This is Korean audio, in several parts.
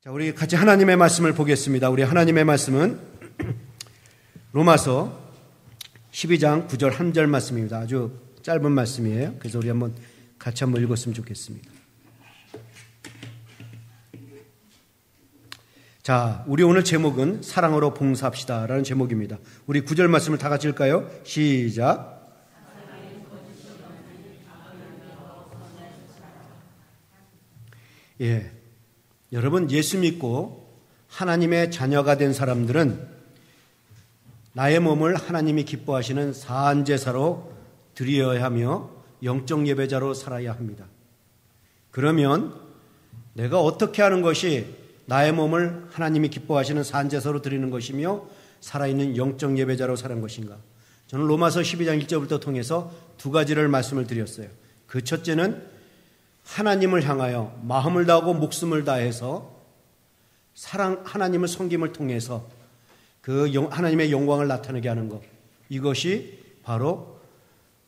자, 우리 같이 하나님의 말씀을 보겠습니다. 우리 하나님의 말씀은 로마서 12장 9절 1절 말씀입니다. 아주 짧은 말씀이에요. 그래서 우리 같이 한번 읽었으면 좋겠습니다. 자, 우리 오늘 제목은 사랑으로 봉사합시다 라는 제목입니다. 우리 9절 말씀을 다 같이 읽을까요? 시작. 예, 여러분, 예수 믿고 하나님의 자녀가 된 사람들은 나의 몸을 하나님이 기뻐하시는 사한제사로 드려야 하며 영적 예배자로 살아야 합니다. 그러면 내가 어떻게 하는 것이 나의 몸을 하나님이 기뻐하시는 사한제사로 드리는 것이며 살아있는 영적 예배자로 사는 것인가? 저는 로마서 12장 1절부터 통해서 두 가지를 말씀을 드렸어요. 그 첫째는 하나님을 향하여 마음을 다하고 목숨을 다해서 하나님을 섬김을 통해서 하나님의 영광을 나타내게 하는 것, 이것이 바로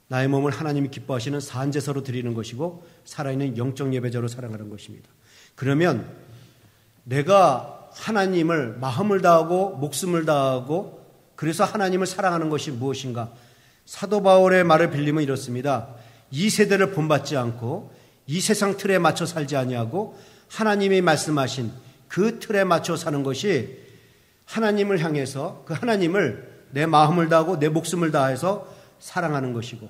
나의 몸을 하나님이 기뻐하시는 사한제사로 드리는 것이고 살아있는 영적 예배자로 살아가는 것입니다. 그러면 내가 하나님을 마음을 다하고 목숨을 다하고 그래서 하나님을 사랑하는 것이 무엇인가? 사도 바울의 말을 빌리면 이렇습니다. 이 세대를 본받지 않고 이 세상 틀에 맞춰 살지 아니하고 하나님이 말씀하신 그 틀에 맞춰 사는 것이 하나님을 향해서 그 하나님을 내 마음을 다하고 내 목숨을 다해서 사랑하는 것이고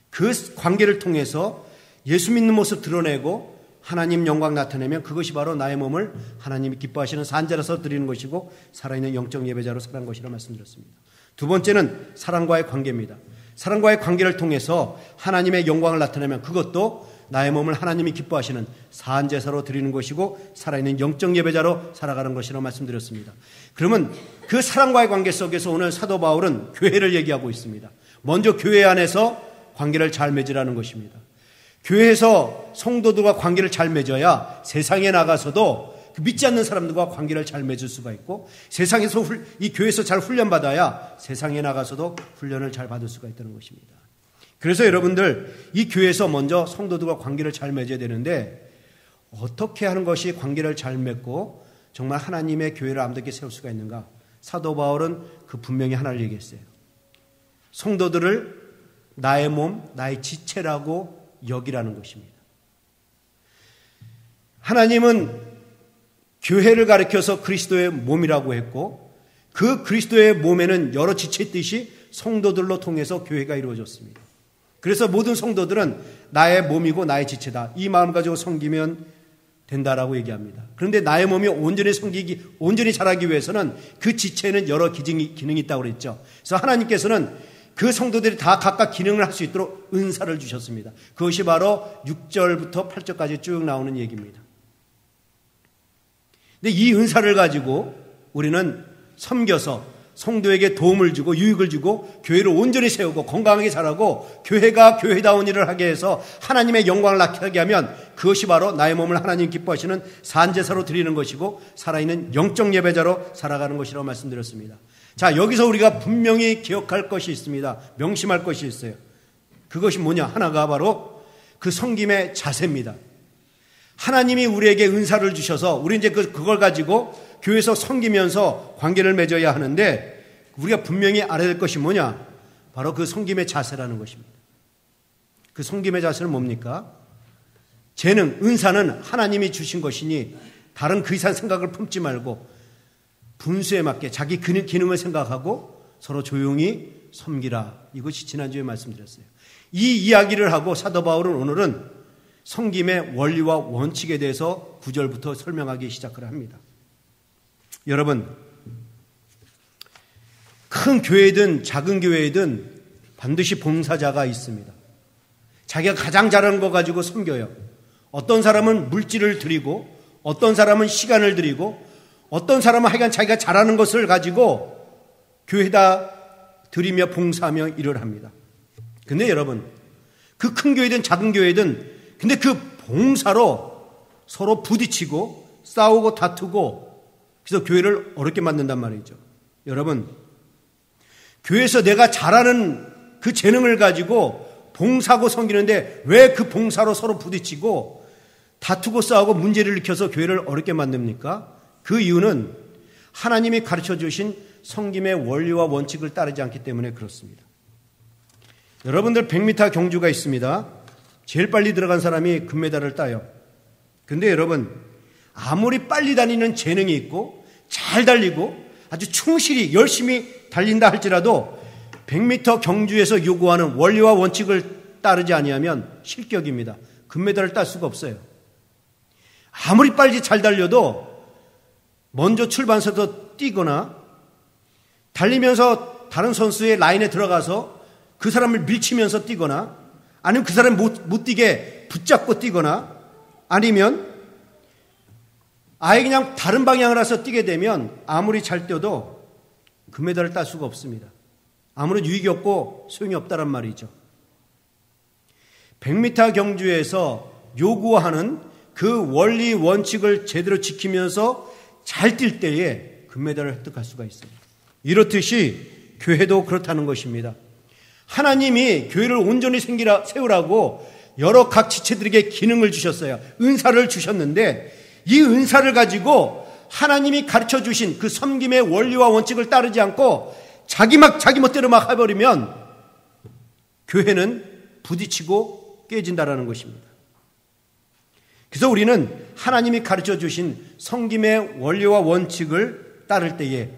그 관계를 통해서 예수 믿는 모습 드러내고 하나님 영광 나타내면 그것이 바로 나의 몸을 하나님이 기뻐하시는 산자로서 드리는 것이고 살아있는 영적 예배자로 살아가는 것이라고 말씀드렸습니다. 두 번째는 사랑과의 관계입니다. 사랑과의 관계를 통해서 하나님의 영광을 나타내면 그것도 나의 몸을 하나님이 기뻐하시는 사한제사로 드리는 것이고 살아있는 영적 예배자로 살아가는 것이라고 말씀드렸습니다. 그러면 그 사랑과의 관계 속에서 오늘 사도 바울은 교회를 얘기하고 있습니다. 먼저 교회 안에서 관계를 잘 맺으라는 것입니다. 교회에서 성도들과 관계를 잘 맺어야 세상에 나가서도 믿지 않는 사람들과 관계를 잘 맺을 수가 있고 세상에서 이 교회에서 잘 훈련받아야 세상에 나가서도 훈련을 잘 받을 수가 있다는 것입니다. 그래서 여러분들 이 교회에서 먼저 성도들과 관계를 잘 맺어야 되는데 어떻게 하는 것이 관계를 잘 맺고 정말 하나님의 교회를 아름답게 세울 수가 있는가? 사도 바울은 그 분명히 하나를 얘기했어요. 성도들을 나의 몸, 나의 지체라고 여기라는 것입니다. 하나님은 교회를 가리켜서 그리스도의 몸이라고 했고 그 그리스도의 몸에는 여러 지체 있듯이 성도들로 통해서 교회가 이루어졌습니다. 그래서 모든 성도들은 나의 몸이고 나의 지체다. 이 마음 가지고 섬기면 된다라고 얘기합니다. 그런데 나의 몸이 온전히 자라기 위해서는 그 지체에는 여러 기능이 있다고 그랬죠. 그래서 하나님께서는 그 성도들이 다 각각 기능을 할 수 있도록 은사를 주셨습니다. 그것이 바로 6절부터 8절까지 쭉 나오는 얘기입니다. 근데 이 은사를 가지고 우리는 섬겨서 성도에게 도움을 주고 유익을 주고 교회를 온전히 세우고 건강하게 자라고 교회가 교회다운 일을 하게 해서 하나님의 영광을 나타나게 하면 그것이 바로 나의 몸을 하나님 기뻐하시는 산제사로 드리는 것이고 살아있는 영적 예배자로 살아가는 것이라고 말씀드렸습니다. 자, 여기서 우리가 분명히 기억할 것이 있습니다. 명심할 것이 있어요. 그것이 뭐냐? 하나가 바로 그 섬김의 자세입니다. 하나님이 우리에게 은사를 주셔서 우리 이제 그걸 가지고 교회에서 섬기면서 관계를 맺어야 하는데 우리가 분명히 알아야 될 것이 뭐냐? 바로 그 섬김의 자세라는 것입니다. 그 섬김의 자세는 뭡니까? 재능, 은사는 하나님이 주신 것이니 다른 그 이상 생각을 품지 말고 분수에 맞게 자기 기능을 생각하고 서로 조용히 섬기라. 이것이 지난주에 말씀드렸어요. 이 이야기를 하고 사도 바울은 오늘은 섬김의 원리와 원칙에 대해서 9절부터 설명하기 시작을 합니다. 여러분, 큰 교회든 작은 교회든 반드시 봉사자가 있습니다. 자기가 가장 잘하는 거 가지고 섬겨요. 어떤 사람은 물질을 드리고 어떤 사람은 시간을 드리고 어떤 사람은 하여간 자기가 잘하는 것을 가지고 교회에다 드리며 봉사하며 일을 합니다. 근데 여러분, 그 큰 교회든 작은 교회든 근데 그 봉사로 서로 부딪히고 싸우고 다투고 그래서 교회를 어렵게 만든단 말이죠. 여러분, 교회에서 내가 잘하는 그 재능을 가지고 봉사하고 섬기는데 왜 그 봉사로 서로 부딪히고 다투고 싸우고 문제를 일으켜서 교회를 어렵게 만듭니까? 그 이유는 하나님이 가르쳐 주신 섬김의 원리와 원칙을 따르지 않기 때문에 그렇습니다. 여러분들 100m 경주가 있습니다. 제일 빨리 들어간 사람이 금메달을 따요. 근데 여러분, 아무리 빨리 다니는 재능이 있고 잘 달리고 아주 충실히 열심히 달린다 할지라도 100m 경주에서 요구하는 원리와 원칙을 따르지 아니하면 실격입니다. 금메달을 딸 수가 없어요. 아무리 빨리 잘 달려도 먼저 출발선에서 뛰거나 달리면서 다른 선수의 라인에 들어가서 그 사람을 밀치면서 뛰거나 아니면 그 사람을 못 뛰게 붙잡고 뛰거나 아니면 아예 그냥 다른 방향을 해서 뛰게 되면 아무리 잘 뛰어도 금메달을 딸 수가 없습니다. 아무런 유익이 없고 소용이 없다란 말이죠. 100m 경주에서 요구하는 그 원리 원칙을 제대로 지키면서 잘 뛸 때에 금메달을 획득할 수가 있습니다. 이렇듯이 교회도 그렇다는 것입니다. 하나님이 교회를 온전히 세우라고 여러 각 지체들에게 기능을 주셨어요. 은사를 주셨는데 이 은사를 가지고 하나님이 가르쳐 주신 그 섬김의 원리와 원칙을 따르지 않고 자기 멋대로 막 해버리면 교회는 부딪히고 깨진다라는 것입니다. 그래서 우리는 하나님이 가르쳐 주신 섬김의 원리와 원칙을 따를 때에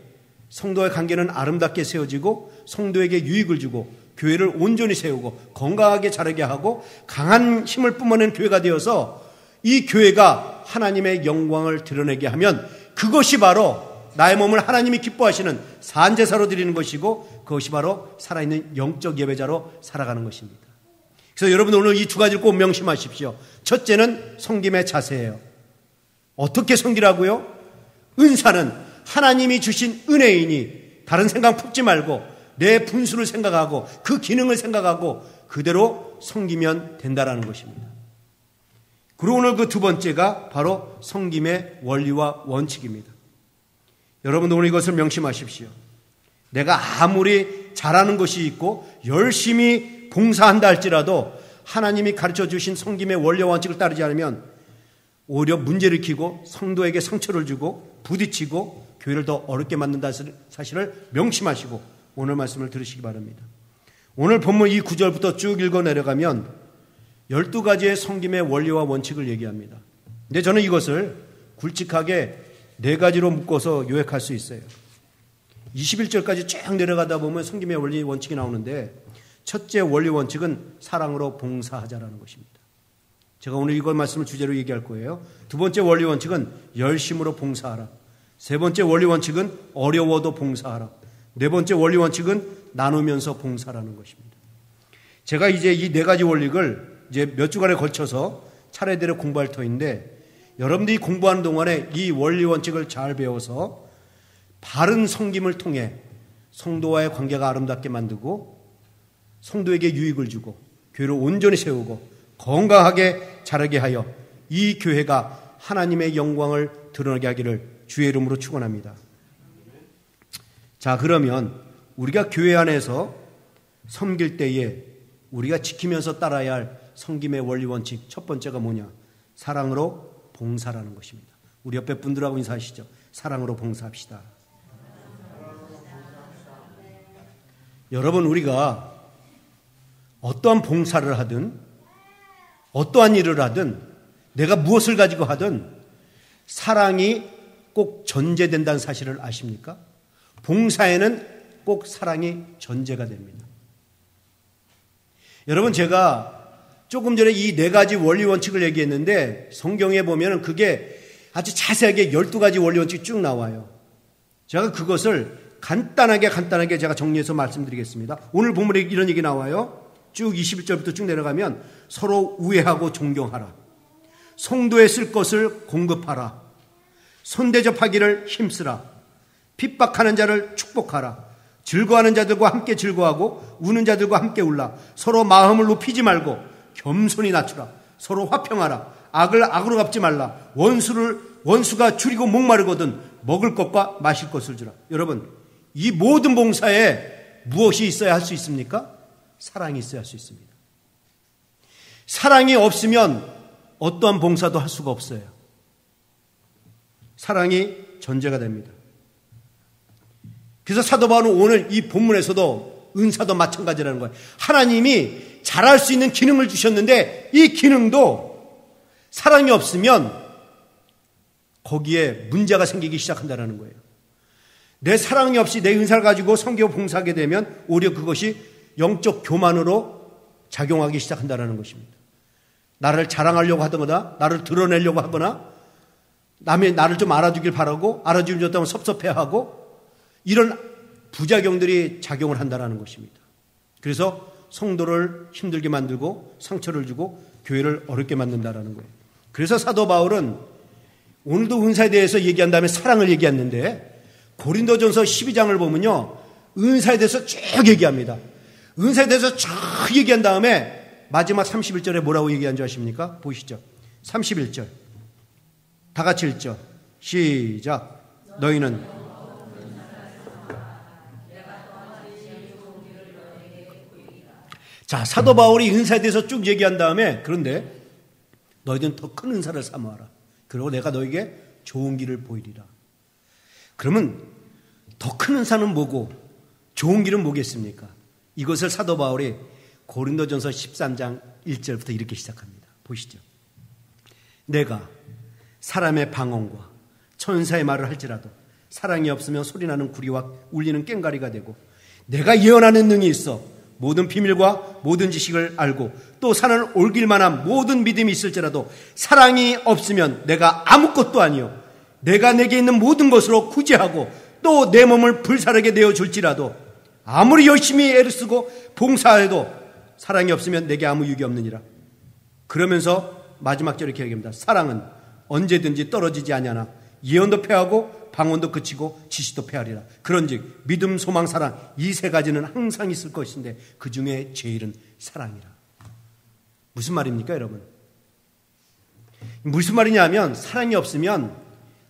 성도의 관계는 아름답게 세워지고 성도에게 유익을 주고 교회를 온전히 세우고 건강하게 자라게 하고 강한 힘을 뿜어낸 교회가 되어서 이 교회가 하나님의 영광을 드러내게 하면 그것이 바로 나의 몸을 하나님이 기뻐하시는 산제사로 드리는 것이고 그것이 바로 살아있는 영적 예배자로 살아가는 것입니다. 그래서 여러분 오늘 이 두 가지를 꼭 명심하십시오. 첫째는 섬김의 자세예요. 어떻게 섬기라고요? 은사는 하나님이 주신 은혜이니 다른 생각 품지 말고 내 분수를 생각하고 그 기능을 생각하고 그대로 섬기면 된다라는 것입니다. 그리고 오늘 그 두 번째가 바로 섬김의 원리와 원칙입니다. 여러분 오늘 이것을 명심하십시오. 내가 아무리 잘하는 것이 있고 열심히 봉사한다 할지라도 하나님이 가르쳐 주신 섬김의 원리와 원칙을 따르지 않으면 오히려 문제를 일으키고 성도에게 상처를 주고 부딪히고 교회를 더 어렵게 만든다는 사실을 명심하시고 오늘 말씀을 들으시기 바랍니다. 오늘 본문 이 9절부터 쭉 읽어 내려가면 12가지의 섬김의 원리와 원칙을 얘기합니다. 근데 저는 이것을 굵직하게 4가지로 묶어서 요약할 수 있어요. 21절까지 쭉 내려가다 보면 섬김의 원리 원칙이 나오는데 첫째 원리 원칙은 사랑으로 봉사하자라는 것입니다. 제가 오늘 이걸 말씀을 주제로 얘기할 거예요. 두 번째 원리 원칙은 열심으로 봉사하라. 세 번째 원리 원칙은 어려워도 봉사하라. 네 번째 원리 원칙은 나누면서 봉사라는 것입니다. 제가 이제 이 4가지 원칙을 이제 몇 주간에 걸쳐서 차례대로 공부할 터인데 여러분들이 공부하는 동안에 이 원리 원칙을 잘 배워서 바른 섬김을 통해 성도와의 관계가 아름답게 만들고 성도에게 유익을 주고 교회를 온전히 세우고 건강하게 자라게 하여 이 교회가 하나님의 영광을 드러나게 하기를 주의 이름으로 축원합니다. 자, 그러면 우리가 교회 안에서 섬길 때에 우리가 지키면서 따라야 할 섬김의 원리 원칙 첫 번째가 뭐냐? 사랑으로 봉사라는 것입니다. 우리 옆에 분들하고 인사하시죠. 사랑으로 봉사합시다. 여러분 우리가 어떠한 봉사를 하든 어떠한 일을 하든 내가 무엇을 가지고 하든 사랑이 꼭 전제된다는 사실을 아십니까? 봉사에는 꼭 사랑이 전제가 됩니다. 여러분 제가 조금 전에 이 4가지 원리 원칙을 얘기했는데 성경에 보면 그게 아주 자세하게 12가지 원리 원칙이 쭉 나와요. 제가 그것을 간단하게 제가 정리해서 말씀드리겠습니다. 오늘 본문에 이런 얘기 나와요. 쭉 21절부터 쭉 내려가면 서로 우애하고 존경하라. 성도에 쓸 것을 공급하라. 손대접하기를 힘쓰라. 핍박하는 자를 축복하라. 즐거워하는 자들과 함께 즐거워하고 우는 자들과 함께 울라. 서로 마음을 높이지 말고 겸손히 낮추라. 서로 화평하라. 악을 악으로 갚지 말라. 원수가 줄이고 목마르거든 먹을 것과 마실 것을 주라. 여러분 이 모든 봉사에 무엇이 있어야 할 수 있습니까? 사랑이 있어야 할 수 있습니다. 사랑이 없으면 어떠한 봉사도 할 수가 없어요. 사랑이 전제가 됩니다. 그래서 사도 바울은 오늘 이 본문에서도 은사도 마찬가지라는 거예요. 하나님이 잘할 수 있는 기능을 주셨는데 이 기능도 사랑이 없으면 거기에 문제가 생기기 시작한다는 거예요. 내 사랑이 없이 내 은사를 가지고 섬기고 봉사하게 되면 오히려 그것이 영적 교만으로 작용하기 시작한다는 것입니다. 나를 자랑하려고 하거나 나를 드러내려고 하거나 남이 나를 좀 알아주길 바라고 알아주면 좋다면 섭섭해하고 이런 부작용들이 작용을 한다는 것입니다. 그래서 성도를 힘들게 만들고 상처를 주고 교회를 어렵게 만든다는 거예요. 그래서 사도 바울은 오늘도 은사에 대해서 얘기한 다음에 사랑을 얘기했는데 고린도전서 12장을 보면요. 은사에 대해서 쭉 얘기합니다. 은사에 대해서 쭉 얘기한 다음에 마지막 31절에 뭐라고 얘기한 줄 아십니까? 보시죠. 31절. 다 같이 읽죠. 시작. 너희는 자, 사도 바울이 은사에 대해서 쭉 얘기한 다음에 그런데 너희들은 더 큰 은사를 사모하라. 그리고 내가 너에게 좋은 길을 보이리라. 그러면 더 큰 은사는 뭐고 좋은 길은 뭐겠습니까? 이것을 사도 바울이 고린도전서 13장 1절부터 이렇게 시작합니다. 보시죠. 내가 사람의 방언과 천사의 말을 할지라도 사랑이 없으면 소리나는 구리와 울리는 꽹과리가 되고 내가 예언하는 능이 있어 모든 비밀과 모든 지식을 알고 또 산을 옮길 만한 모든 믿음이 있을지라도 사랑이 없으면 내가 아무것도 아니요 내가 내게 있는 모든 것으로 구제하고 또 내 몸을 불사르게 내어줄지라도 아무리 열심히 애를 쓰고 봉사해도 사랑이 없으면 내게 아무 유익이 없느니라. 그러면서 마지막 절에 이렇게 얘기합니다. 사랑은 언제든지 떨어지지 아니하나 예언도 패하고 방언도 그치고 지식도 패하리라. 그런즉 믿음, 소망, 사랑 이 세 가지는 항상 있을 것인데 그 중에 제일은 사랑이라. 무슨 말입니까, 여러분? 무슨 말이냐면 사랑이 없으면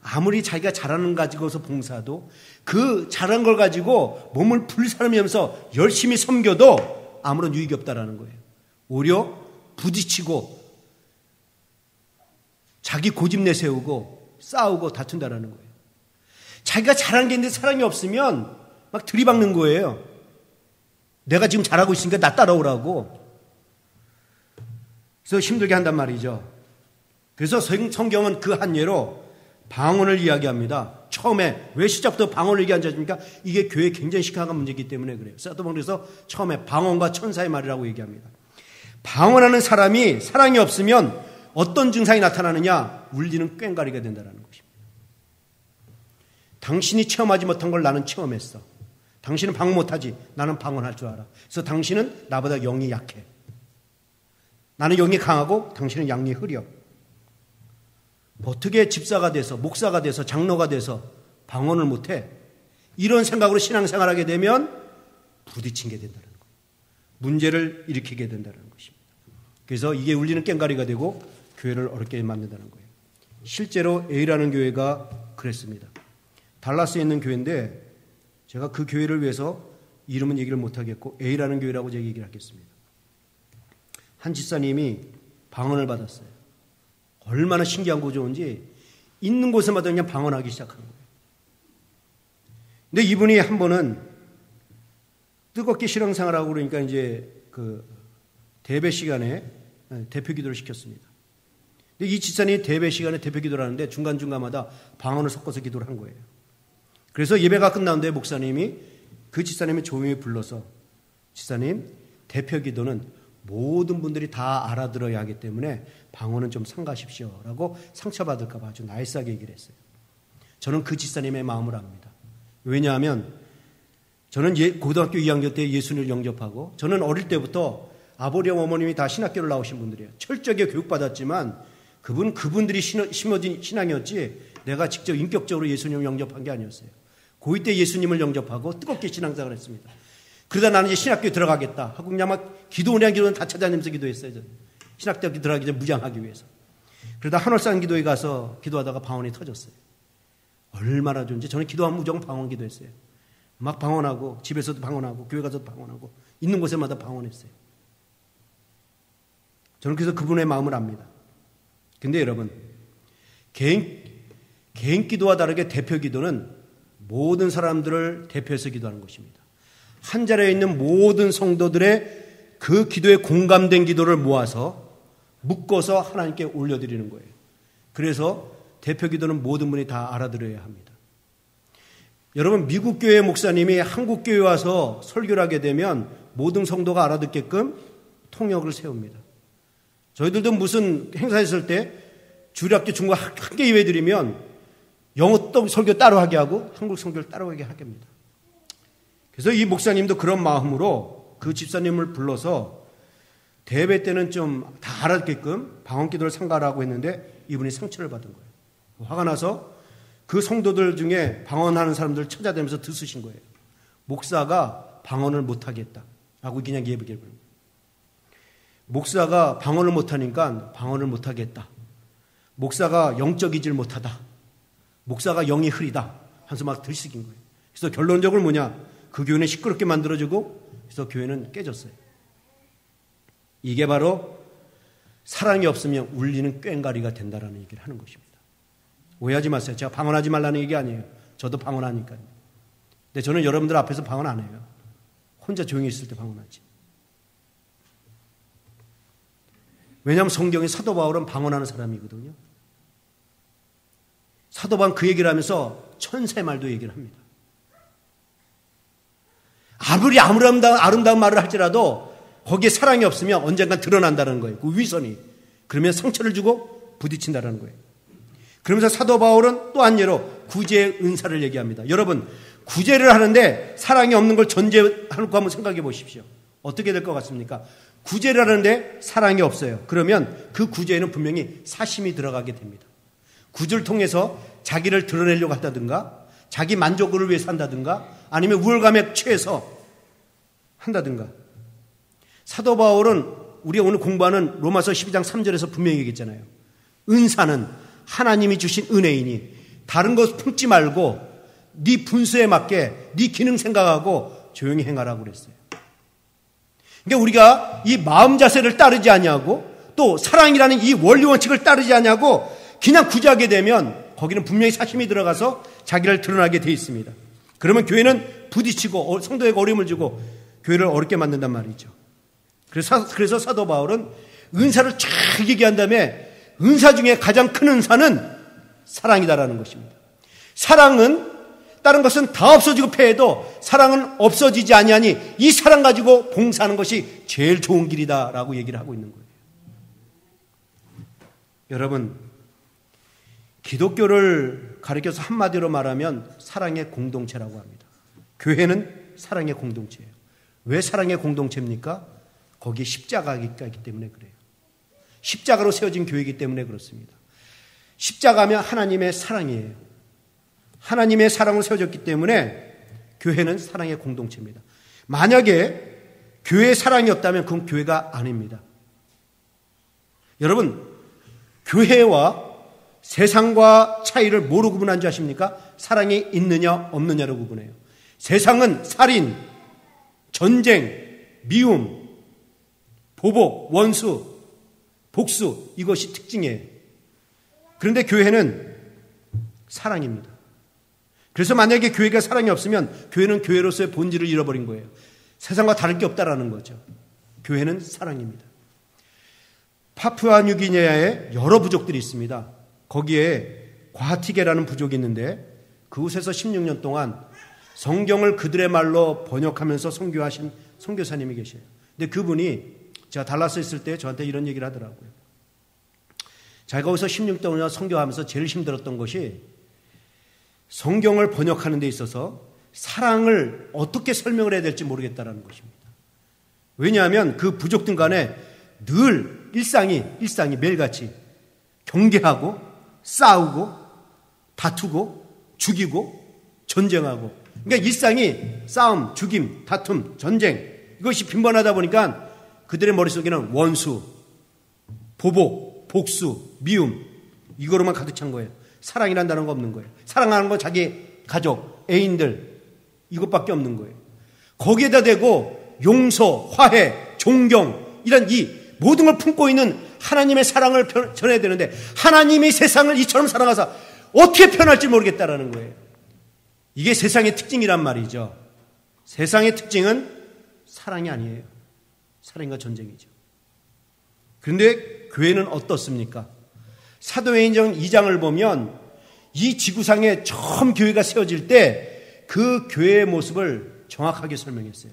아무리 자기가 잘하는 거 가지고서 봉사도 그 잘한 걸 가지고 몸을 불사르면서 열심히 섬겨도 아무런 유익이 없다라는 거예요. 오히려 부딪히고 자기 고집 내세우고 싸우고 다툰다라는 거예요. 자기가 잘한 게 있는데 사랑이 없으면 막 들이박는 거예요. 내가 지금 잘하고 있으니까 나 따라오라고. 그래서 힘들게 한단 말이죠. 그래서 성경은 그 한 예로 방언을 이야기합니다. 처음에 왜 시작부터 방언을 얘기하는지 아십니까? 이게 교회에 굉장히 심각한 문제이기 때문에 그래요. 그래서 처음에 방언과 천사의 말이라고 얘기합니다. 방언하는 사람이 사랑이 없으면 어떤 증상이 나타나느냐? 울리는 꽹과리가 된다는 것입니다. 당신이 체험하지 못한 걸 나는 체험했어. 당신은 방언 못하지. 나는 방언할 줄 알아. 그래서 당신은 나보다 영이 약해. 나는 영이 강하고 당신은 양이 흐려. 어떻게 집사가 돼서 목사가 돼서 장로가 돼서 방언을 못해? 이런 생각으로 신앙생활하게 되면 부딪히게 된다는 거예요. 문제를 일으키게 된다는 것입니다. 그래서 이게 울리는 꽹과리가 되고 교회를 어렵게 만든다는 거예요. 실제로 A라는 교회가 그랬습니다. 달라스에 있는 교회인데 제가 그 교회를 위해서 이름은 얘기를 못하겠고 A라는 교회라고 제가 얘기를 하겠습니다. 한 집사님이 방언을 받았어요. 얼마나 신기한 거 좋은지 있는 곳에마다 그냥 방언하기 시작한 거예요. 근데 이분이 한 번은 뜨겁게 신앙생활하고 그러니까 이제 그 대배 시간에 대표 기도를 시켰습니다. 근데 이 집사님이 대배 시간에 대표 기도를 하는데 중간중간마다 방언을 섞어서 기도를 한 거예요. 그래서 예배가 끝나는데 목사님이 그 집사님이 조용히 불러서 집사님 대표 기도는 모든 분들이 다 알아들어야 하기 때문에 방언은 좀 삼가십시오 라고 상처받을까 봐 아주 나이스하게 얘기를 했어요. 저는 그 집사님의 마음을 압니다. 왜냐하면 저는 고등학교 2학년 때 예수님을 영접하고 저는 어릴 때부터 아버지와 어머님이 다 신학교를 나오신 분들이에요. 철저하게 교육받았지만 그분들이 심어진 신앙이었지 내가 직접 인격적으로 예수님을 영접한 게 아니었어요. 고2 때 예수님을 영접하고 뜨겁게 신앙생활을 했습니다. 그러다 나는 이제 신학교에 들어가겠다 하고 그냥 막 기도원이랑 기도는 다 찾아다니면서 기도했어요. 저는. 신학대학교 들어가기 전에 무장하기 위해서. 그러다 한월산 기도에 가서 기도하다가 방언이 터졌어요. 얼마나 좋은지 저는 기도하면 무조건 방언 기도했어요. 막 방언하고 집에서도 방언하고 교회 가서도 방언하고 있는 곳에마다 방언했어요. 저는 그래서 그분의 마음을 압니다. 근데 여러분 개인 기도와 다르게 대표 기도는 모든 사람들을 대표해서 기도하는 것입니다. 한 자리에 있는 모든 성도들의 그 기도에 공감된 기도를 모아서 묶어서 하나님께 올려드리는 거예요. 그래서 대표 기도는 모든 분이 다 알아들어야 합니다. 여러분, 미국 교회 목사님이 한국 교회에 와서 설교를 하게 되면 모든 성도가 알아듣게끔 통역을 세웁니다. 저희들도 무슨 행사 있을 때 주일학교 중국 학교 예배 드리면 영어 설교 따로 하게 하고 한국 설교를 따로 하게 합니다. 그래서 이 목사님도 그런 마음으로 그 집사님을 불러서 대회 때는 좀 다 알아듣게끔 방언기도를 상가하라고 했는데 이분이 상처를 받은 거예요. 화가 나서 그 성도들 중에 방언하는 사람들을 찾아다니면서 드쓰신 거예요. 목사가 방언을 못하겠다라고 그냥 예배를 부릅니다. 목사가 방언을 못하니까 방언을 못하겠다. 목사가 영적이질 못하다. 목사가 영이 흐리다. 하면서 막 들썩인 거예요. 그래서 결론적으로 뭐냐? 그 교회는 시끄럽게 만들어지고 그래서 교회는 깨졌어요. 이게 바로 사랑이 없으면 울리는 꽹과리가 된다라는 얘기를 하는 것입니다. 오해하지 마세요. 제가 방언하지 말라는 얘기 아니에요. 저도 방언하니까요. 근데 저는 여러분들 앞에서 방언 안 해요. 혼자 조용히 있을 때 방언하지. 왜냐하면 성경에 사도 바울은 방언하는 사람이거든요. 사도 바울은 그 얘기를 하면서 천세말도 얘기를 합니다. 아무리 아름다운 말을 할지라도 거기에 사랑이 없으면 언젠간 드러난다는 거예요. 그 위선이. 그러면 상처를 주고 부딪힌다는 거예요. 그러면서 사도 바울은 또 한 예로 구제의 은사를 얘기합니다. 여러분, 구제를 하는데 사랑이 없는 걸 전제하는 거 한번 생각해 보십시오. 어떻게 될 것 같습니까? 구제를 하는데 사랑이 없어요. 그러면 그 구제에는 분명히 사심이 들어가게 됩니다. 구제를 통해서 자기를 드러내려고 한다든가 자기 만족을 위해서 한다든가 아니면 우월감에 취해서 한다든가. 사도 바울은 우리가 오늘 공부하는 로마서 12장 3절에서 분명히 얘기했잖아요. 은사는 하나님이 주신 은혜이니 다른 것 품지 말고 네 분수에 맞게 네 기능 생각하고 조용히 행하라고 그랬어요. 그러니까 우리가 이 마음 자세를 따르지 않냐고 또 사랑이라는 이 원리 원칙을 따르지 않냐고 그냥 구제하게 되면 거기는 분명히 사심이 들어가서 자기를 드러나게 돼 있습니다. 그러면 교회는 부딪히고 성도에게 어려움을 주고 교회를 어렵게 만든단 말이죠. 그래서 사도 바울은 은사를 쫙 얘기한 다음에 은사 중에 가장 큰 은사는 사랑이다라는 것입니다. 사랑은 다른 것은 다 없어지고 패해도 사랑은 없어지지 아니하니 이 사랑 가지고 봉사하는 것이 제일 좋은 길이다라고 얘기를 하고 있는 거예요. 여러분, 기독교를 가리켜서 한마디로 말하면 사랑의 공동체라고 합니다. 교회는 사랑의 공동체예요. 왜 사랑의 공동체입니까? 거기에 십자가가 있기 때문에 그래요. 십자가로 세워진 교회이기 때문에 그렇습니다. 십자가면 하나님의 사랑이에요. 하나님의 사랑으로 세워졌기 때문에 교회는 사랑의 공동체입니다. 만약에 교회에 사랑이 없다면 그건 교회가 아닙니다. 여러분, 교회와 세상과 차이를 뭐로 구분한 줄 아십니까? 사랑이 있느냐 없느냐로 구분해요. 세상은 살인, 전쟁, 미움, 보복, 원수, 복수 이것이 특징이에요. 그런데 교회는 사랑입니다. 그래서 만약에 교회가 사랑이 없으면 교회는 교회로서의 본질을 잃어버린 거예요. 세상과 다를 게 없다라는 거죠. 교회는 사랑입니다. 파푸아뉴기니아에 여러 부족들이 있습니다. 거기에 과티게라는 부족이 있는데 그곳에서 16년 동안 성경을 그들의 말로 번역하면서 선교하신 선교사님이 계셔요. 근데 그분이 제가 달라스에 있을 때 저한테 이런 얘기를 하더라고요. 자기가 거기서 16년 동안 선교하면서 제일 힘들었던 것이 성경을 번역하는 데 있어서 사랑을 어떻게 설명을 해야 될지 모르겠다라는 것입니다. 왜냐하면 그 부족들 간에 늘 일상이 매일같이 경계하고 싸우고 다투고 죽이고 전쟁하고 그러니까 일상이 싸움, 죽임, 다툼, 전쟁 이것이 빈번하다 보니까 그들의 머릿속에는 원수, 보복, 복수, 미움 이거로만 가득 찬 거예요. 사랑이란 단어가 없는 거예요. 사랑하는 건 자기 가족, 애인들 이것밖에 없는 거예요. 거기에다 대고 용서, 화해, 존경 이런 이 모든 걸 품고 있는 하나님의 사랑을 전해야 되는데 하나님이 세상을 이처럼 사랑하사 어떻게 표현할지 모르겠다라는 거예요. 이게 세상의 특징이란 말이죠. 세상의 특징은 사랑이 아니에요. 사랑과 전쟁이죠. 그런데 교회는 어떻습니까? 사도행전 2장을 보면 이 지구상에 처음 교회가 세워질 때 그 교회의 모습을 정확하게 설명했어요.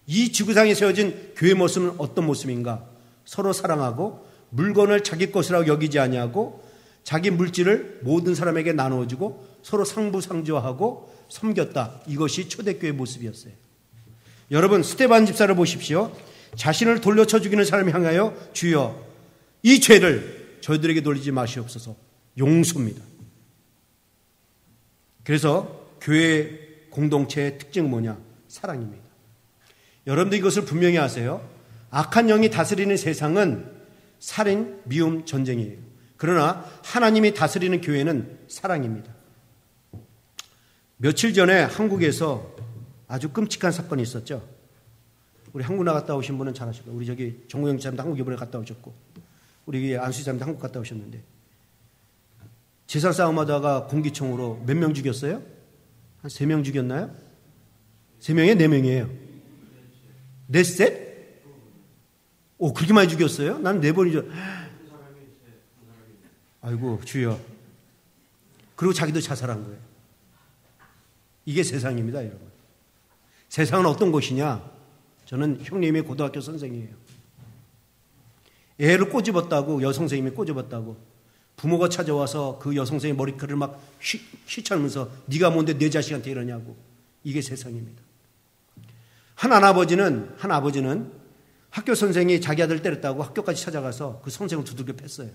이 지구상에 세워진 교회의 모습은 어떤 모습인가? 서로 사랑하고 물건을 자기 것이라고 여기지 아니하고 자기 물질을 모든 사람에게 나누어주고 서로 상부상조하고 섬겼다. 이것이 초대교회의 모습이었어요. 여러분 스데반 집사를 보십시오. 자신을 돌려쳐 죽이는 사람을 향하여 주여 이 죄를 저희들에게 돌리지 마시옵소서. 용서입니다. 그래서 교회 공동체의 특징은 뭐냐? 사랑입니다. 여러분도 이것을 분명히 아세요. 악한 영이 다스리는 세상은 살인, 미움, 전쟁이에요. 그러나 하나님이 다스리는 교회는 사랑입니다. 며칠 전에 한국에서 아주 끔찍한 사건이 있었죠. 우리 한국 나갔다 오신 분은 잘 아실 거예요. 우리 저기 정우영 집사님도 한국 이번에 갔다 오셨고 우리 안수 집사님도 한국 갔다 오셨는데 제사 싸움하다가 공기총으로 몇 명 죽였어요? 한 3명 죽였나요? 3명이에요? 4명이에요? 넷셋? 오, 그렇게 많이 죽였어요? 나는 4번이죠. 아이고, 주여. 그리고 자기도 자살한 거예요. 이게 세상입니다, 여러분. 세상은 어떤 곳이냐? 저는 형님의 고등학교 선생이에요. 애를 꼬집었다고, 여선생님이 꼬집었다고. 부모가 찾아와서 그 여선생의 머리카락을 막 휘철면서 네가 뭔데 내 자식한테 이러냐고. 이게 세상입니다. 한 아버지는 학교 선생이 자기 아들 때렸다고 학교까지 찾아가서 그 선생을 두들겨 팼어요.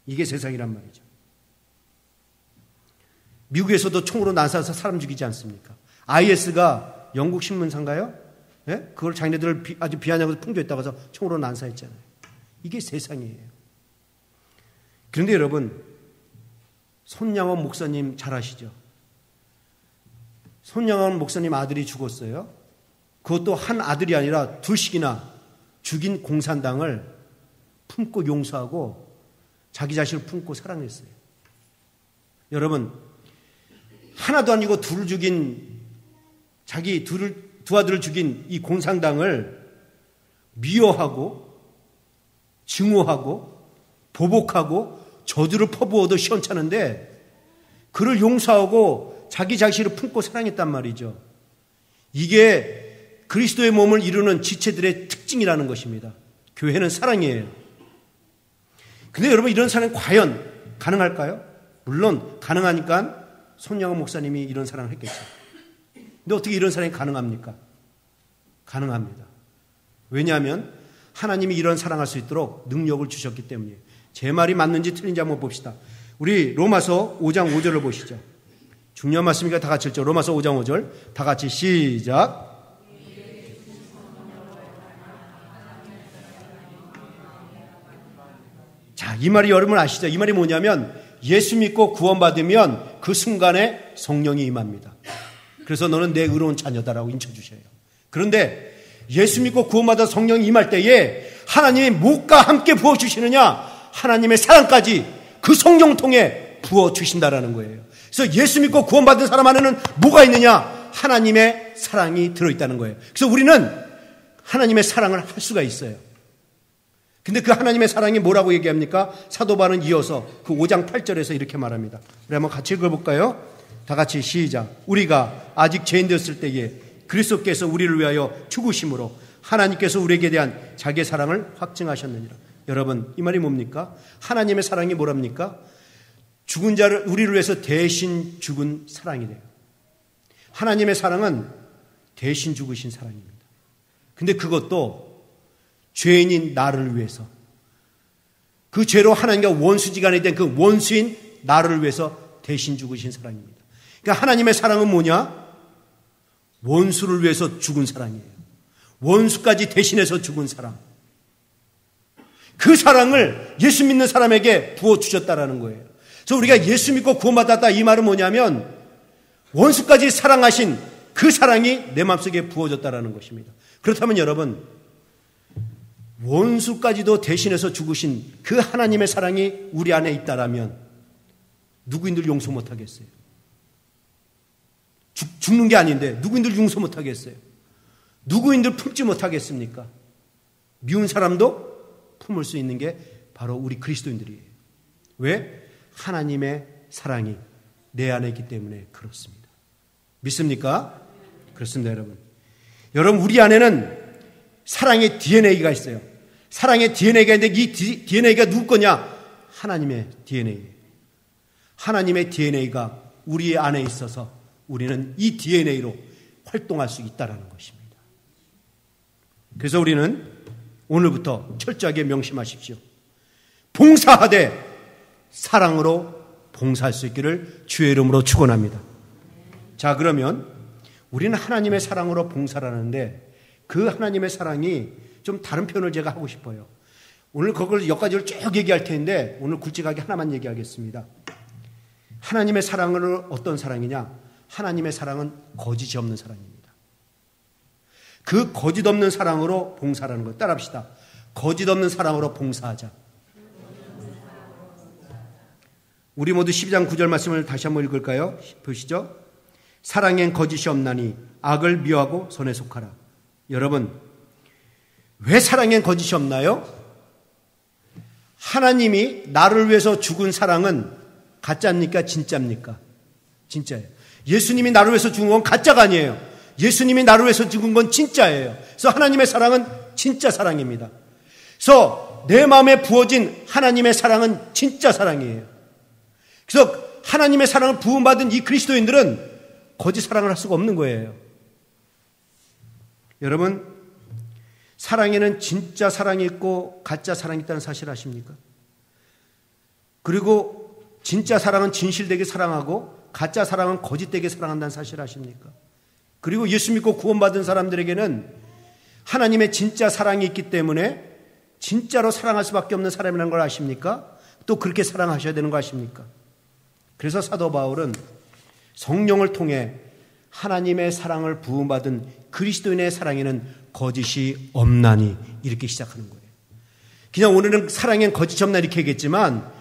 이게 세상이란 말이죠. 미국에서도 총으로 난사해서 사람 죽이지 않습니까? IS가 영국 신문사인가요? 예? 그걸 자기네들을 아주 비아냥으로 풍조했다고 해서 총으로 난사했잖아요. 이게 세상이에요. 그런데 여러분, 손양원 목사님 잘 아시죠? 손양원 목사님 아들이 죽었어요. 그것도 한 아들이 아니라 둘씩이나 죽인 공산당을 품고 용서하고 자기 자신을 품고 사랑했어요. 여러분, 하나도 아니고 둘을 죽인 두 아들을 죽인 이 공산당을 미워하고 증오하고 보복하고 저주를 퍼부어도 시원찮은데 그를 용서하고 자기 자신을 품고 사랑했단 말이죠. 이게 그리스도의 몸을 이루는 지체들의 특징이라는 것입니다. 교회는 사랑이에요. 근데 여러분 이런 사랑이 과연 가능할까요? 물론 가능하니까 손양원 목사님이 이런 사랑을 했겠죠. 근데 어떻게 이런 사랑이 가능합니까? 가능합니다. 왜냐하면 하나님이 이런 사랑할 수 있도록 능력을 주셨기 때문이에요. 제 말이 맞는지 틀린지 한번 봅시다. 우리 로마서 5장 5절을 보시죠. 중요한 말씀이니까 다 같이 읽죠. 로마서 5장 5절 다 같이 시작. 자, 이 말이 여러분 아시죠? 이 말이 뭐냐면 예수 믿고 구원받으면 그 순간에 성령이 임합니다. 그래서 너는 내 의로운 자녀다라고 인쳐주셔요. 그런데 예수 믿고 구원받아 성령이 임할 때에 하나님이 무엇과 함께 부어주시느냐? 하나님의 사랑까지 그 성령 통해 부어주신다라는 거예요. 그래서 예수 믿고 구원받은 사람 안에는 뭐가 있느냐? 하나님의 사랑이 들어있다는 거예요. 그래서 우리는 하나님의 사랑을 할 수가 있어요. 근데 그 하나님의 사랑이 뭐라고 얘기합니까? 사도 바울은 이어서 그 5장 8절에서 이렇게 말합니다. 우리 한번 같이 읽어볼까요? 다 같이 시작. 우리가 아직 죄인 되었을 때에 그리스도께서 우리를 위하여 죽으심으로 하나님께서 우리에게 대한 자기의 사랑을 확증하셨느니라. 여러분, 이 말이 뭡니까? 하나님의 사랑이 뭐랍니까? 죽은 자를 우리를 위해서 대신 죽은 사랑이래요. 하나님의 사랑은 대신 죽으신 사랑입니다. 근데 그것도 죄인인 나를 위해서, 그 죄로 하나님과 원수지간이 된 그 원수인 나를 위해서 대신 죽으신 사랑입니다. 그러니까 하나님의 사랑은 뭐냐? 원수를 위해서 죽은 사랑이에요. 원수까지 대신해서 죽은 사랑. 그 사랑을 예수 믿는 사람에게 부어주셨다라는 거예요. 그래서 우리가 예수 믿고 구원받았다 이 말은 뭐냐면 원수까지 사랑하신 그 사랑이 내 마음속에 부어졌다라는 것입니다. 그렇다면 여러분, 원수까지도 대신해서 죽으신 그 하나님의 사랑이 우리 안에 있다라면 누구인들 용서 못하겠어요? 죽는 게 아닌데 누구인들 용서 못하겠어요? 누구인들 품지 못하겠습니까? 미운 사람도 품을 수 있는 게 바로 우리 그리스도인들이에요. 왜? 하나님의 사랑이 내 안에 있기 때문에 그렇습니다. 믿습니까? 그렇습니다, 여러분. 여러분, 우리 안에는 사랑의 DNA가 있어요. 사랑의 DNA가 있는데 이 DNA가 누구 거냐? 하나님의 DNA예요. 하나님의 DNA가 우리 안에 있어서 우리는 이 DNA로 활동할 수 있다는 것입니다. 그래서 우리는 오늘부터 철저하게 명심하십시오. 봉사하되 사랑으로 봉사할 수 있기를 주의 이름으로 축원합니다. 자, 그러면 우리는 하나님의 사랑으로 봉사를 하는데 그 하나님의 사랑이 좀 다른 표현을 제가 하고 싶어요. 오늘 그걸 몇 가지를 쭉 얘기할 텐데 오늘 굵직하게 하나만 얘기하겠습니다. 하나님의 사랑은 어떤 사랑이냐? 하나님의 사랑은 거짓이 없는 사랑입니다. 그 거짓 없는 사랑으로 봉사하는 것 따라합시다. 거짓 없는 사랑으로 봉사하자. 우리 모두 12장 9절 말씀을 다시 한번 읽을까요? 보시죠. 사랑엔 거짓이 없나니 악을 미워하고 선에 속하라. 여러분, 왜 사랑엔 거짓이 없나요? 하나님이 나를 위해서 죽은 사랑은 가짜입니까? 진짜입니까? 진짜예요. 예수님이 나를 위해서 죽은 건 가짜가 아니에요. 예수님이 나를 위해서 죽은 건 진짜예요. 그래서 하나님의 사랑은 진짜 사랑입니다. 그래서 내 마음에 부어진 하나님의 사랑은 진짜 사랑이에요. 그래서 하나님의 사랑을 부음받은 이 그리스도인들은 거짓 사랑을 할 수가 없는 거예요. 여러분, 사랑에는 진짜 사랑이 있고 가짜 사랑이 있다는 사실 아십니까? 그리고 진짜 사랑은 진실되게 사랑하고 가짜 사랑은 거짓되게 사랑한다는 사실 아십니까? 그리고 예수 믿고 구원받은 사람들에게는 하나님의 진짜 사랑이 있기 때문에 진짜로 사랑할 수밖에 없는 사람이라는 걸 아십니까? 또 그렇게 사랑하셔야 되는 거 아십니까? 그래서 사도 바울은 성령을 통해 하나님의 사랑을 부음받은 그리스도인의 사랑에는 거짓이 없나니 이렇게 시작하는 거예요. 그냥 오늘은 사랑엔 거짓이 없나 이렇게 얘기했지만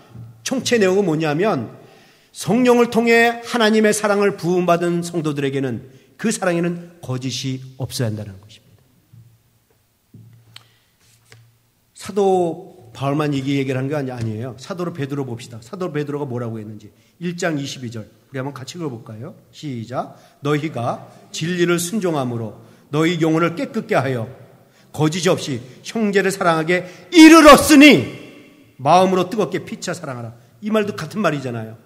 총체 내용은 뭐냐면 성령을 통해 하나님의 사랑을 부음받은 성도들에게는 그 사랑에는 거짓이 없어야 한다는 것입니다. 사도 바울만 얘기를 한 게 아니에요. 사도 베드로 봅시다. 사도 베드로가 뭐라고 했는지 1장 22절 우리 한번 같이 읽어볼까요? 시작. 너희가 진리를 순종함으로 너희 영혼을 깨끗게 하여 거짓이 없이 형제를 사랑하게 이르렀으니 마음으로 뜨겁게 피차 사랑하라. 이 말도 같은 말이잖아요.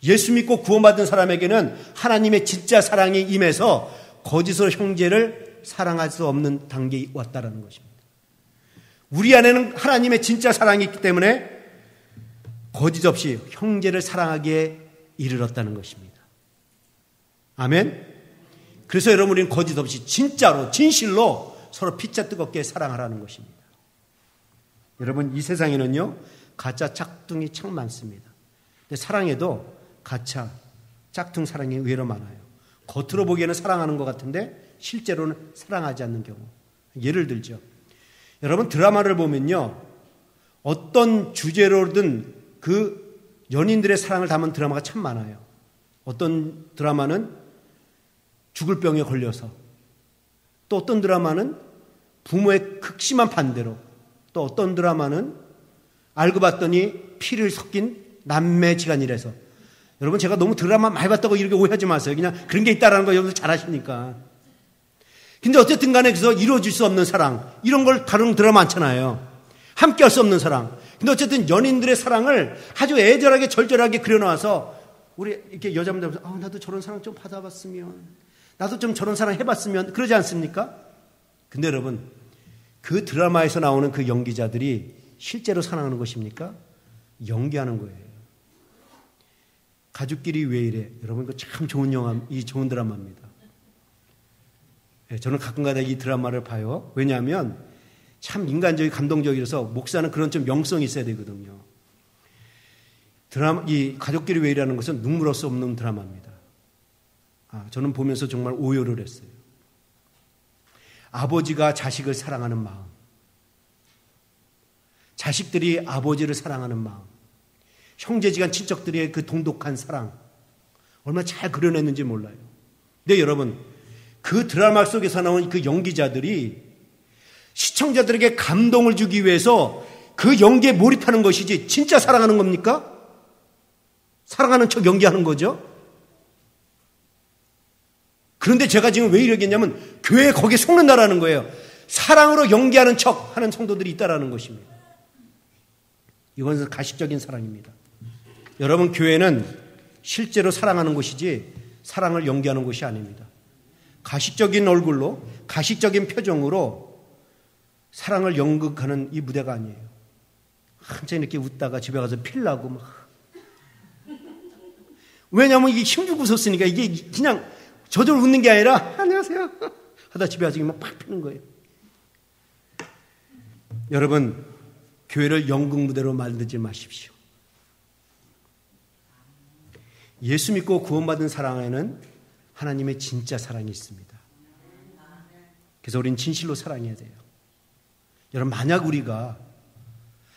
예수 믿고 구원받은 사람에게는 하나님의 진짜 사랑이 임해서 거짓으로 형제를 사랑할 수 없는 단계에 왔다라는 것입니다. 우리 안에는 하나님의 진짜 사랑이 있기 때문에 거짓 없이 형제를 사랑하기에 이르렀다는 것입니다. 아멘. 그래서 여러분, 우리는 거짓 없이 진짜로 진실로 서로 피차 뜨겁게 사랑하라는 것입니다. 여러분, 이 세상에는요 가짜 짝퉁이 참 많습니다. 근데 사랑에도 가짜 짝퉁 사랑이 의외로 많아요. 겉으로 보기에는 사랑하는 것 같은데 실제로는 사랑하지 않는 경우. 예를 들죠. 여러분, 드라마를 보면요 어떤 주제로든 그 연인들의 사랑을 담은 드라마가 참 많아요. 어떤 드라마는 죽을 병에 걸려서, 또 어떤 드라마는 부모의 극심한 반대로, 또 어떤 드라마는 알고 봤더니 피를 섞인 남매지간이라서. 여러분, 제가 너무 드라마 많이 봤다고 이렇게 오해하지 마세요. 그냥 그런 게 있다라는 거 여러분들 잘 아시니까. 근데 어쨌든 간에 그래서 이루어질 수 없는 사랑, 이런 걸 다루는 드라마 많잖아요. 함께 할 수 없는 사랑. 근데 어쨌든 연인들의 사랑을 아주 애절하게 절절하게 그려놔서 우리 이렇게 여자분들 나도 저런 사랑 좀 받아봤으면, 나도 좀 저런 사랑 해봤으면, 그러지 않습니까? 근데 여러분, 그 드라마에서 나오는 그 연기자들이 실제로 사랑하는 것입니까? 연기하는 거예요. 가족끼리 왜 이래? 여러분, 이거 참 좋은 영화, 이 좋은 드라마입니다. 저는 가끔가다 이 드라마를 봐요. 왜냐하면 참 인간적이고 감동적이라서 목사는 그런 좀 명성이 있어야 되거든요. 이 가족끼리 왜 이러는 것은 눈물 수 없는 드라마입니다. 저는 보면서 정말 오열을 했어요. 아버지가 자식을 사랑하는 마음, 자식들이 아버지를 사랑하는 마음, 형제지간 친척들의 그 돈독한 사랑 얼마나 잘 그려냈는지 몰라요. 근데 여러분, 그 드라마 속에서 나온 그 연기자들이 시청자들에게 감동을 주기 위해서 그 연기에 몰입하는 것이지 진짜 사랑하는 겁니까? 사랑하는 척 연기하는 거죠. 그런데 제가 지금 왜 이러겠냐면 교회에 거기에 속는다라는 거예요. 사랑으로 연기하는 척 하는 성도들이 있다라는 것입니다. 이건 가식적인 사랑입니다. 여러분, 교회는 실제로 사랑하는 곳이지 사랑을 연기하는 곳이 아닙니다. 가식적인 얼굴로 가식적인 표정으로 사랑을 연극하는 이 무대가 아니에요. 한참 이렇게 웃다가 집에 가서 필라고 막. 왜냐하면 이게 힘주고 웃었으니까 이게 그냥 저절로 웃는 게 아니라 안녕하세요 하다 집에 가서 막 팍 피는 거예요. 여러분, 교회를 연극 무대로 만들지 마십시오. 예수 믿고 구원받은 사랑에는 하나님의 진짜 사랑이 있습니다. 그래서 우리는 진실로 사랑해야 돼요. 여러분, 만약 우리가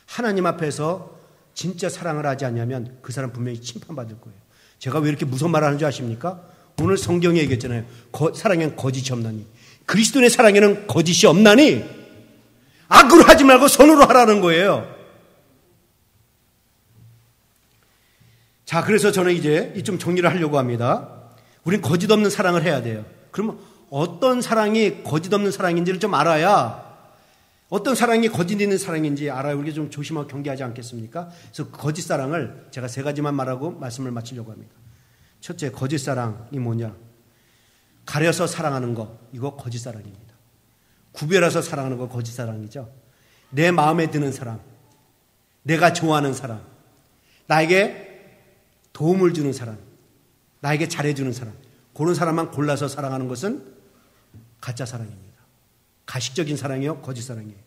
하나님 앞에서 진짜 사랑을 하지 않냐면 그 사람 분명히 심판받을 거예요. 제가 왜 이렇게 무서운 말을 하는 줄 아십니까? 오늘 성경에 얘기했잖아요. 사랑에는 거짓이 없나니. 그리스도의 사랑에는 거짓이 없나니 악으로 하지 말고 선으로 하라는 거예요. 자, 그래서 저는 이제 좀 정리를 하려고 합니다. 우린 거짓 없는 사랑을 해야 돼요. 그러면 어떤 사랑이 거짓 없는 사랑인지를 좀 알아야, 어떤 사랑이 거짓 있는 사랑인지 알아야 우리가 좀 조심하고 경계하지 않겠습니까? 그래서 거짓 사랑을 제가 3가지만 말하고 말씀을 마치려고 합니다. 첫째, 거짓 사랑이 뭐냐? 가려서 사랑하는 거, 이거 거짓 사랑입니다. 구별해서 사랑하는 거 거짓 사랑이죠. 내 마음에 드는 사람, 내가 좋아하는 사람, 나에게 도움을 주는 사람, 나에게 잘해주는 사람, 그런 사람만 골라서 사랑하는 것은 가짜 사랑입니다. 가식적인 사랑이요, 거짓 사랑이에요.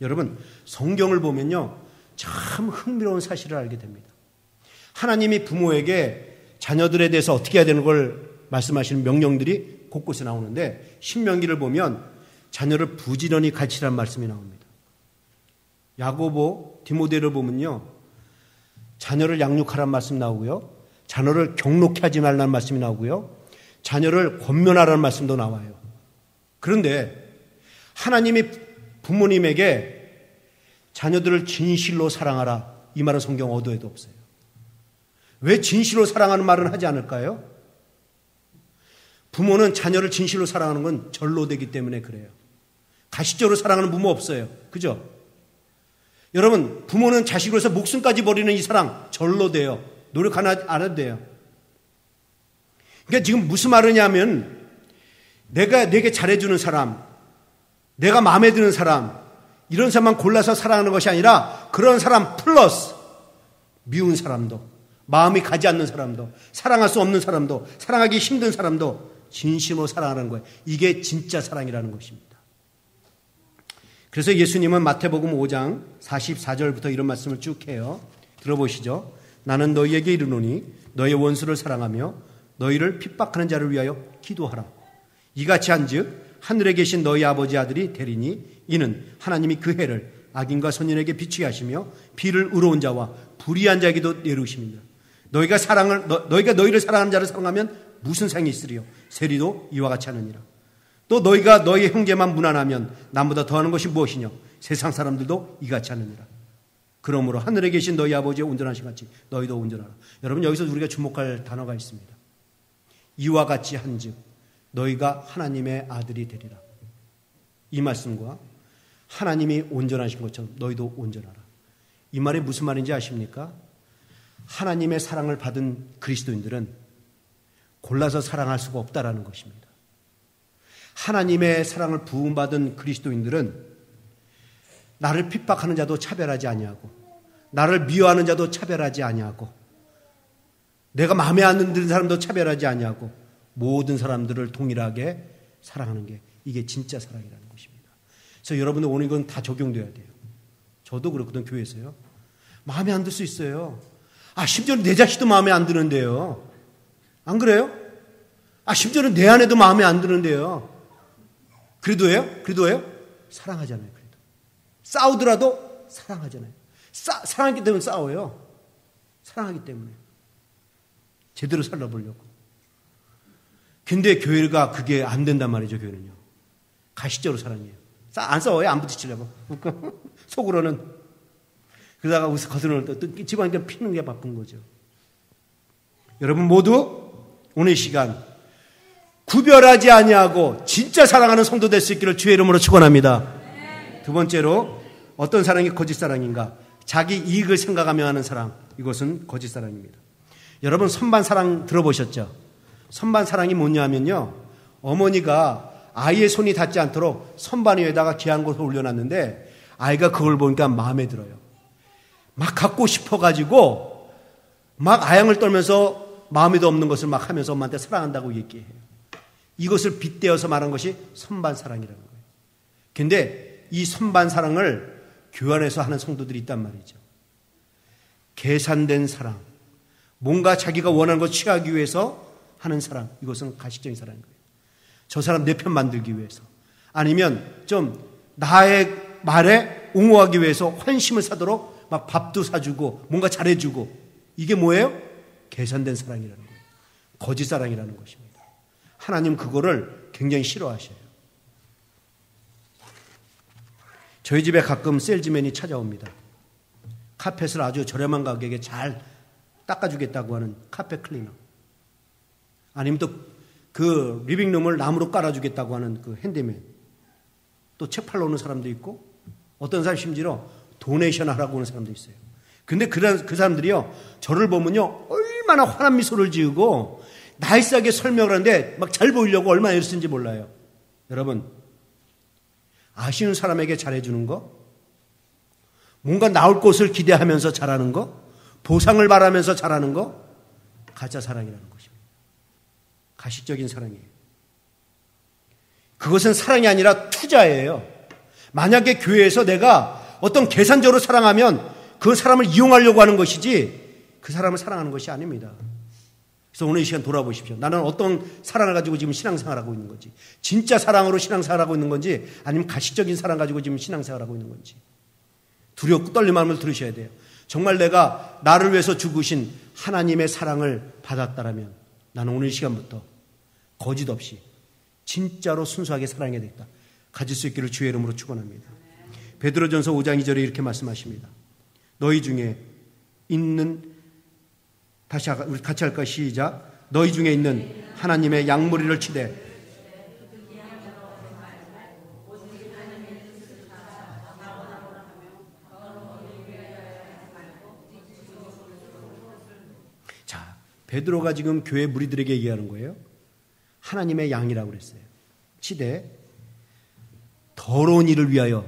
여러분, 성경을 보면요, 참 흥미로운 사실을 알게 됩니다. 하나님이 부모에게 자녀들에 대해서 어떻게 해야 되는 걸 말씀하시는 명령들이 곳곳에 나오는데, 신명기를 보면 자녀를 부지런히 가르치라는 말씀이 나옵니다. 야고보, 디모데를 보면요, 자녀를 양육하라는 말씀 나오고요, 자녀를 경록케 하지 말라는 말씀이 나오고요, 자녀를 권면하라는 말씀도 나와요. 그런데 하나님이 부모님에게 자녀들을 진실로 사랑하라, 이 말은 성경 어디에도 없어요. 왜 진실로 사랑하는 말은 하지 않을까요? 부모는 자녀를 진실로 사랑하는 건 절로되기 때문에 그래요. 가식적으로 사랑하는 부모 없어요. 그죠? 여러분, 부모는 자식으로서 목숨까지 버리는 이 사랑 절로돼요. 노력 안 해도 돼요. 그러니까 지금 무슨 말이냐면, 내게 잘해주는 사람, 내가 마음에 드는 사람, 이런 사람만 골라서 사랑하는 것이 아니라 그런 사람 플러스 미운 사람도, 마음이 가지 않는 사람도, 사랑할 수 없는 사람도, 사랑하기 힘든 사람도 진심으로 사랑하는 거예요. 이게 진짜 사랑이라는 것입니다. 그래서 예수님은 마태복음 5장 44절부터 이런 말씀을 쭉 해요. 들어보시죠. 나는 너희에게 이르노니 너희 원수를 사랑하며 너희를 핍박하는 자를 위하여 기도하라. 이같이 한즉 하늘에 계신 너희 아버지 아들이 되리니 이는 하나님이 그 해를 악인과 선인에게 비추게 하시며 비를 의로운 자와 불의한 자에게도 내리우십니다. 너희가 너희를 사랑하는 자를 사랑하면 무슨 상이 있으리요? 세리도 이와 같이 하느니라. 또 너희가 너희 형제만 무난하면 남보다 더하는 것이 무엇이냐? 세상 사람들도 이같이 하느니라. 그러므로 하늘에 계신 너희 아버지의 온전하신 같이 너희도 온전하라. 여러분, 여기서 우리가 주목할 단어가 있습니다. 이와 같이 한즉 너희가 하나님의 아들이 되리라. 이 말씀과 하나님이 온전하신 것처럼 너희도 온전하라. 이 말이 무슨 말인지 아십니까? 하나님의 사랑을 받은 그리스도인들은 골라서 사랑할 수가 없다라는 것입니다. 하나님의 사랑을 부음받은 그리스도인들은 나를 핍박하는 자도 차별하지 아니하고, 나를 미워하는 자도 차별하지 아니하고, 내가 마음에 안 드는 사람도 차별하지 아니하고, 모든 사람들을 동일하게 사랑하는 게 이게 진짜 사랑이라는 것입니다. 그래서 여러분들 오늘 이건 다 적용돼야 돼요. 저도 그렇거든, 교회에서요. 마음에 안 들 수 있어요. 심지어는 내 자식도 마음에 안 드는데요. 안 그래요? 심지어는 내 아내도 마음에 안 드는데요. 그래도요? 사랑하잖아요. 그래도 싸우더라도 사랑하잖아요. 사랑하기 때문에 싸워요. 사랑하기 때문에. 제대로 살아보려고. 근데 교회가 그게 안 된단 말이죠, 교회는요. 가시적으로 사랑해요. 안 싸워요, 안 부딪히려고. 속으로는. 그러다가 겉으로는 또 집안에 피는 게 바쁜 거죠. 여러분 모두 오늘 이 시간 구별하지 아니하고 진짜 사랑하는 성도 될 수 있기를 주의 이름으로 축원합니다. 두 번째로 어떤 사랑이 거짓 사랑인가? 자기 이익을 생각하며 하는 사랑. 이것은 거짓 사랑입니다. 여러분 선반 사랑 들어보셨죠? 선반 사랑이 뭐냐면요. 어머니가 아이의 손이 닿지 않도록 선반 위에다가 귀한 것을 올려놨는데 아이가 그걸 보니까 마음에 들어요. 막 갖고 싶어가지고 막 아양을 떨면서 마음에도 없는 것을 막 하면서 엄마한테 사랑한다고 얘기해요. 이것을 빗대어서 말한 것이 선반 사랑이라는 거예요. 근데 이 선반 사랑을 교회 안에서 하는 성도들이 있단 말이죠. 계산된 사랑, 뭔가 자기가 원하는 것 취하기 위해서 하는 사랑, 이것은 가식적인 사랑인 거예요. 저 사람 내 편 만들기 위해서, 아니면 좀 나의 말에 옹호하기 위해서 환심을 사도록 막 밥도 사주고 뭔가 잘해주고, 이게 뭐예요? 계산된 사랑이라는 거예요. 거짓 사랑이라는 것입니다. 하나님 그거를 굉장히 싫어하셔요. 저희 집에 가끔 셀즈맨이 찾아옵니다. 카펫을 아주 저렴한 가격에 잘 닦아주겠다고 하는 카펫 클리너, 아니면 또 그 리빙룸을 나무로 깔아주겠다고 하는 그 핸디맨, 또 책 팔러 오는 사람도 있고, 어떤 사람 심지어 도네이션 하라고 오는 사람도 있어요. 근데 그 사람들이요, 저를 보면요 얼마나 환한 미소를 지으고 나이스하게 설명을 하는데 막 잘 보이려고 얼마나 애를 쓰는지 몰라요. 여러분, 아쉬운 사람에게 잘해주는 거, 뭔가 나올 것을 기대하면서 잘하는 거, 보상을 바라면서 잘하는 거, 가짜 사랑이라는 것입니다. 가식적인 사랑이에요. 그것은 사랑이 아니라 투자예요. 만약에 교회에서 내가 어떤 계산적으로 사랑하면 그 사람을 이용하려고 하는 것이지 그 사람을 사랑하는 것이 아닙니다. 그래서 오늘 이 시간 돌아보십시오. 나는 어떤 사랑을 가지고 지금 신앙생활하고 있는 건지, 진짜 사랑으로 신앙생활하고 있는 건지, 아니면 가식적인 사랑 가지고 지금 신앙생활하고 있는 건지 두렵고 떨린 마음을 들으셔야 돼요. 정말 내가 나를 위해서 죽으신 하나님의 사랑을 받았다라면 나는 오늘 이 시간부터 거짓 없이 진짜로 순수하게 사랑해야 되겠다. 가질 수 있기를 주의 이름으로 축원합니다. 베드로전서 5장 2절에 이렇게 말씀하십니다. 너희 중에 있는, 다시 우리 같이 할까? 시작. 너희 중에 있는 하나님의 양무리를 치되 자, 베드로가 지금 교회 무리들에게 얘기하는 거예요. 하나님의 양이라고 그랬어요. 치되 더러운 일을 위하여.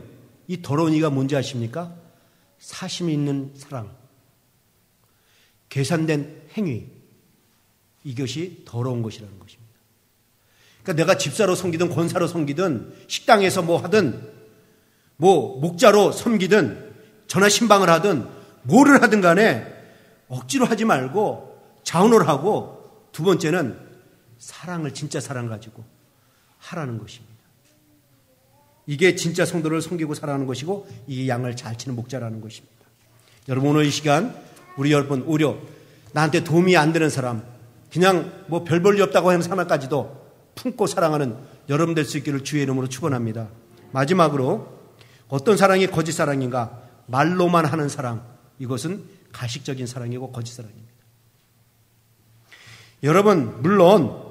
이 더러운 이가 뭔지 아십니까? 사심이 있는 사랑, 계산된 행위, 이것이 더러운 것이라는 것입니다. 그러니까 내가 집사로 섬기든 권사로 섬기든 식당에서 뭐 하든 뭐 목자로 섬기든 전화 신방을 하든 뭐를 하든 간에 억지로 하지 말고 자원을 하고, 두 번째는 사랑을, 진짜 사랑 가지고 하라는 것입니다. 이게 진짜 성도를 섬기고 살아가는 것이고, 이 양을 잘 치는 목자라는 것입니다. 여러분 오늘 이 시간 우리 여러분, 오히려 나한테 도움이 안 되는 사람, 그냥 뭐 별 볼 일 없다고 하는 사람까지도 품고 사랑하는 여러분 될 수 있기를 주의 이름으로 축원합니다. 마지막으로 어떤 사랑이 거짓 사랑인가? 말로만 하는 사랑, 이것은 가식적인 사랑이고 거짓 사랑입니다. 여러분 물론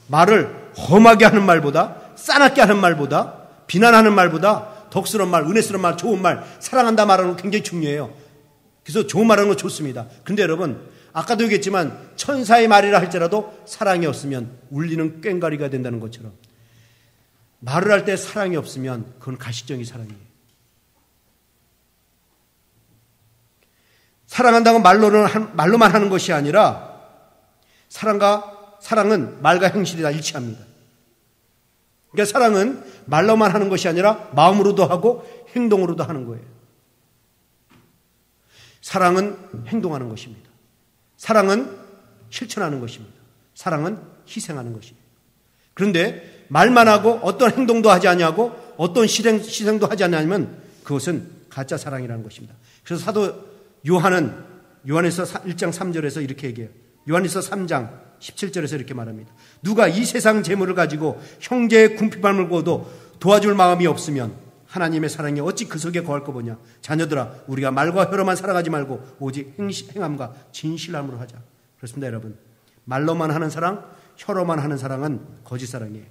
말을 험하게 하는 말보다, 싸납게 하는 말보다, 비난하는 말보다 덕스러운 말, 은혜스러운 말, 좋은 말, 사랑한다 말하는 거 굉장히 중요해요. 그래서 좋은 말하는 거 좋습니다. 그런데 여러분 아까도 얘기했지만 천사의 말이라 할지라도 사랑이 없으면 울리는 꽹과리가 된다는 것처럼, 말을 할 때 사랑이 없으면 그건 가식적인 사랑이에요. 사랑한다고 말로만 하는 것이 아니라 사랑은 말과 행실이 다 일치합니다. 그러니까 사랑은 말로만 하는 것이 아니라 마음으로도 하고 행동으로도 하는 거예요. 사랑은 행동하는 것입니다. 사랑은 실천하는 것입니다. 사랑은 희생하는 것이에요. 그런데 말만 하고 어떤 행동도 하지 않냐고, 어떤 희생도 하지 않냐면 그것은 가짜 사랑이라는 것입니다. 그래서 사도 요한에서 1장 3절에서 이렇게 얘기해요. 요한에서 3장 17절에서 이렇게 말합니다. 누가 이 세상 재물을 가지고 형제의 궁핍함을 보도 도와줄 마음이 없으면 하나님의 사랑이 어찌 그 속에 거할 거보냐. 자녀들아, 우리가 말과 혀로만 살아가지 말고 오직 행함과 진실함으로 하자. 그렇습니다, 여러분. 말로만 하는 사랑, 혀로만 하는 사랑은 거짓 사랑이에요.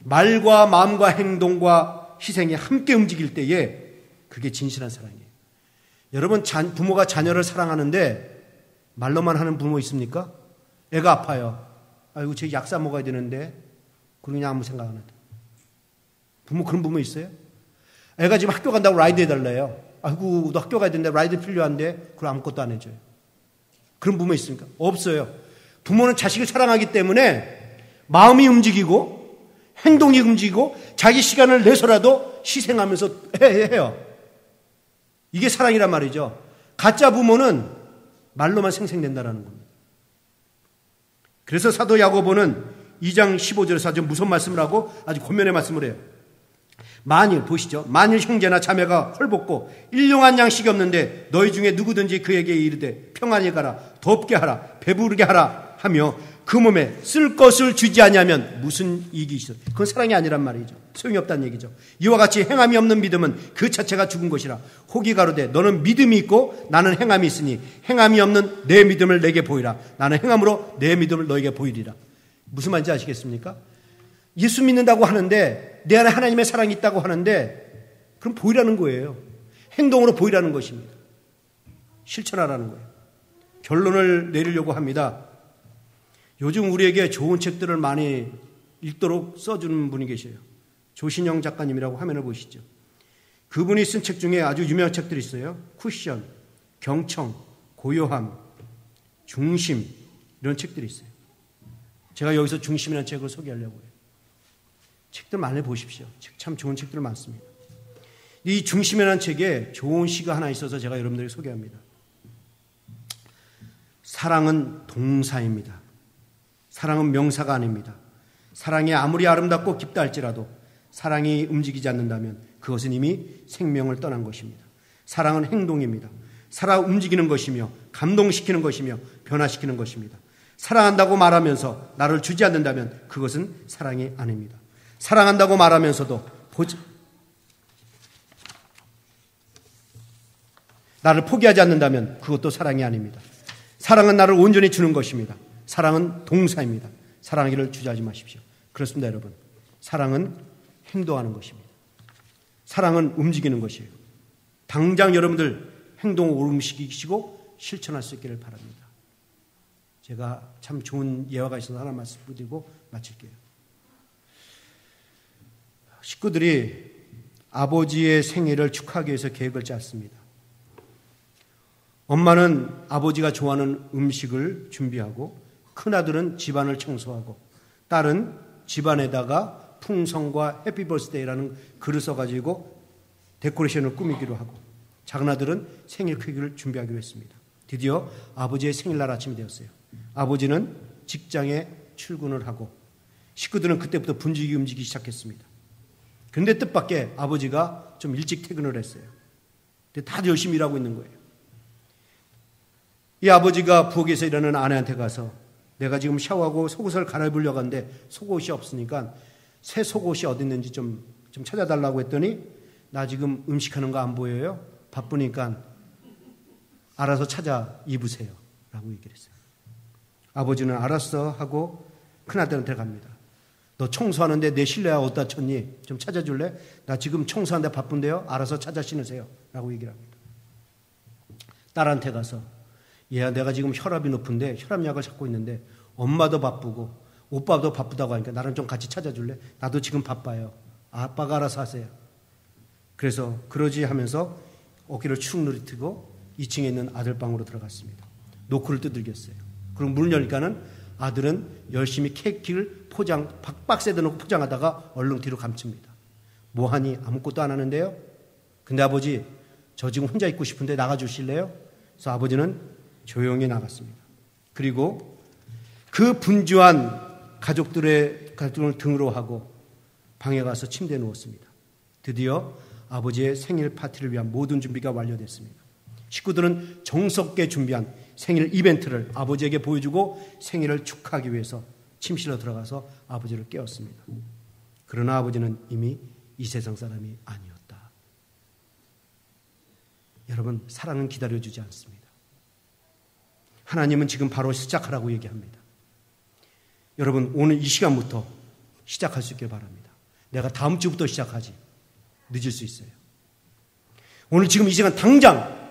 말과 마음과 행동과 희생이 함께 움직일 때에 그게 진실한 사랑이에요. 여러분, 부모가 자녀를 사랑하는데 말로만 하는 부모 있습니까? 애가 아파요. 아이고, 제 약 사 먹어야 되는데 그냥 아무 생각 안 한다. 그런 부모 있어요? 애가 지금 학교 간다고 라이드 해달래요. 아이고, 너 학교 가야 되는데 라이드 필요한데 그럼 아무것도 안 해줘요. 그런 부모 있습니까? 없어요. 부모는 자식을 사랑하기 때문에 마음이 움직이고 행동이 움직이고 자기 시간을 내서라도 희생하면서 해요. 이게 사랑이란 말이죠. 가짜 부모는 말로만 생생된다라는 겁니다. 그래서 사도 야고보는 2장 15절에서 아주 무슨 말씀을 하고 아주 권면의 말씀을 해요. 만일 형제나 자매가 헐벗고 일용한 양식이 없는데 너희 중에 누구든지 그에게 이르되 평안히 가라, 덥게 하라, 배부르게 하라 하며 그 몸에 쓸 것을 주지 아니하면 무슨 이익이 있어? 그건 사랑이 아니란 말이죠. 소용이 없다는 얘기죠. 이와 같이 행함이 없는 믿음은 그 자체가 죽은 것이라. 혹이 가로되 너는 믿음이 있고 나는 행함이 있으니 행함이 없는 내 믿음을 내게 보이라. 나는 행함으로 내 믿음을 너에게 보이리라. 무슨 말인지 아시겠습니까? 예수 믿는다고 하는데 내 안에 하나님의 사랑이 있다고 하는데 그럼 보이라는 거예요. 행동으로 보이라는 것입니다. 실천하라는 거예요. 결론을 내리려고 합니다. 요즘 우리에게 좋은 책들을 많이 읽도록 써주는 분이 계셔요. 조신영 작가님이라고 화면을 보시죠. 그분이 쓴 책 중에 아주 유명한 책들이 있어요. 쿠션, 경청, 고요함, 중심, 이런 책들이 있어요. 제가 여기서 중심이라는 책을 소개하려고 해요. 책들 많이 보십시오. 참 좋은 책들 많습니다. 이 중심이라는 책에 좋은 시가 하나 있어서 제가 여러분들에게 소개합니다. 사랑은 동사입니다. 사랑은 명사가 아닙니다. 사랑이 아무리 아름답고 깊다 할지라도 사랑이 움직이지 않는다면 그것은 이미 생명을 떠난 것입니다. 사랑은 행동입니다. 살아 움직이는 것이며 감동시키는 것이며 변화시키는 것입니다. 사랑한다고 말하면서 나를 주지 않는다면 그것은 사랑이 아닙니다. 사랑한다고 말하면서도 나를 포기하지 않는다면 그것도 사랑이 아닙니다. 사랑은 나를 온전히 주는 것입니다. 사랑은 동사입니다. 사랑하기를 주저하지 마십시오. 그렇습니다, 여러분. 사랑은 행동하는 것입니다. 사랑은 움직이는 것이에요. 당장 여러분들 행동을 움직이시고 실천할 수 있기를 바랍니다. 제가 참 좋은 예화가 있어서 하나 말씀드리고 마칠게요. 식구들이 아버지의 생일을 축하하기 위해서 계획을 짰습니다. 엄마는 아버지가 좋아하는 음식을 준비하고 큰아들은 집안을 청소하고 딸은 집안에다가 풍선과 해피버스데이라는 글을 써가지고 데코레이션을 꾸미기로 하고 작은아들은 생일 케이크를 준비하기로 했습니다. 드디어 아버지의 생일날 아침이 되었어요. 아버지는 직장에 출근을 하고 식구들은 그때부터 분주히 움직이기 시작했습니다. 그런데 뜻밖의 아버지가 좀 일찍 퇴근을 했어요. 근데 다들 열심히 일하고 있는 거예요. 이 아버지가 부엌에서 일하는 아내한테 가서 내가 지금 샤워하고 속옷을 갈아입으려고 하는데 속옷이 없으니까 새 속옷이 어디 있는지 좀 찾아달라고 했더니 나 지금 음식하는 거 안 보여요? 바쁘니까 알아서 찾아 입으세요. 라고 얘기를 했어요. 아버지는 알았어 하고 큰아들한테 갑니다. 너 청소하는데 내 실내화 어디다 쳤니? 좀 찾아줄래? 나 지금 청소하는데 바쁜데요. 알아서 찾아 신으세요. 라고 얘기를 합니다. 딸한테 가서 얘야 내가 지금 혈압이 높은데 혈압약을 찾고 있는데 엄마도 바쁘고 오빠도 바쁘다고 하니까 나랑 좀 같이 찾아줄래? 나도 지금 바빠요. 아빠가 알아서 하세요. 그래서 그러지 하면서 어깨를 축 누리뜨고 2층에 있는 아들 방으로 들어갔습니다. 노크를 두들겼어요. 그리고 문을 열니까는 아들은 열심히 케이크를 박스에다 놓고 포장하다가 얼른 뒤로 감춥니다. 뭐하니? 아무것도 안 하는데요? 근데 아버지 저 지금 혼자 있고 싶은데 나가주실래요? 그래서 아버지는 조용히 나갔습니다. 그리고 그 분주한 가족들을 등으로 하고 방에 가서 침대에 누웠습니다. 드디어 아버지의 생일 파티를 위한 모든 준비가 완료됐습니다. 식구들은 정성스럽게 준비한 생일 이벤트를 아버지에게 보여주고 생일을 축하하기 위해서 침실로 들어가서 아버지를 깨웠습니다. 그러나 아버지는 이미 이 세상 사람이 아니었다. 여러분, 사랑은 기다려주지 않습니다. 하나님은 지금 바로 시작하라고 얘기합니다. 여러분, 오늘 이 시간부터 시작할 수 있길 바랍니다. 내가 다음 주부터 시작하지. 늦을 수 있어요. 오늘 지금 이 시간 당장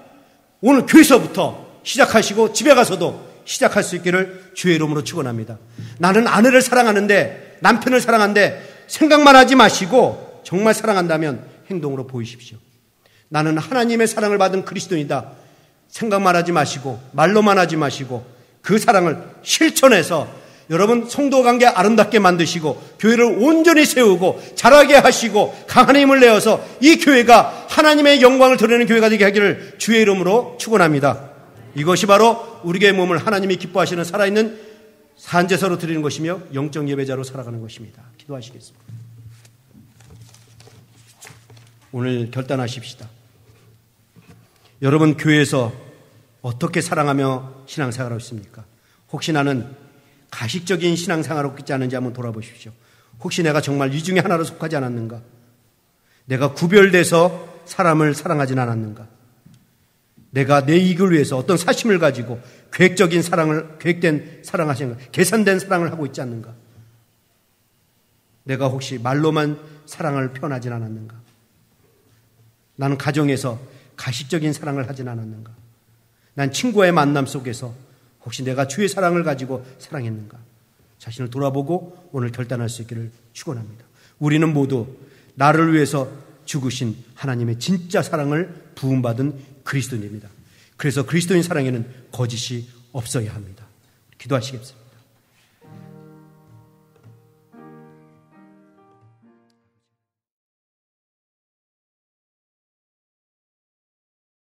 오늘 교회에서부터 시작하시고 집에 가서도 시작할 수 있기를 주의 이름으로 축원합니다. 나는 아내를 사랑하는데, 남편을 사랑하는데 생각만 하지 마시고 정말 사랑한다면 행동으로 보이십시오. 나는 하나님의 사랑을 받은 그리스도인이다. 생각만 하지 마시고 말로만 하지 마시고 그 사랑을 실천해서 여러분 성도 관계 아름답게 만드시고 교회를 온전히 세우고 자라게 하시고 강한 힘을 내어서 이 교회가 하나님의 영광을 드러내는 교회가 되게 하기를 주의 이름으로 축원합니다. 이것이 바로 우리의 몸을 하나님이 기뻐하시는 살아있는 산제사로 드리는 것이며 영적 예배자로 살아가는 것입니다. 기도하시겠습니다. 오늘 결단하십시다. 여러분 교회에서 어떻게 사랑하며 신앙생활하고 있습니까? 혹시 나는 가식적인 신앙생활을 하고 있지 않은지 한번 돌아보십시오. 혹시 내가 정말 이 중에 하나로 속하지 않았는가? 내가 구별돼서 사람을 사랑하진 않았는가? 내가 내 이익을 위해서 어떤 사심을 가지고 계획적인 사랑을, 계획된 사랑하시는 가, 계산된 사랑을 하고 있지 않는가? 내가 혹시 말로만 사랑을 표현하진 않았는가? 나는 가정에서 가식적인 사랑을 하진 않았는가? 난 친구와의 만남 속에서 혹시 내가 주의 사랑을 가지고 사랑했는가? 자신을 돌아보고 오늘 결단할 수 있기를 축원합니다. 우리는 모두 나를 위해서 죽으신 하나님의 진짜 사랑을 부음받은 그리스도인입니다. 그래서 그리스도인 사랑에는 거짓이 없어야 합니다. 기도하시겠습니다.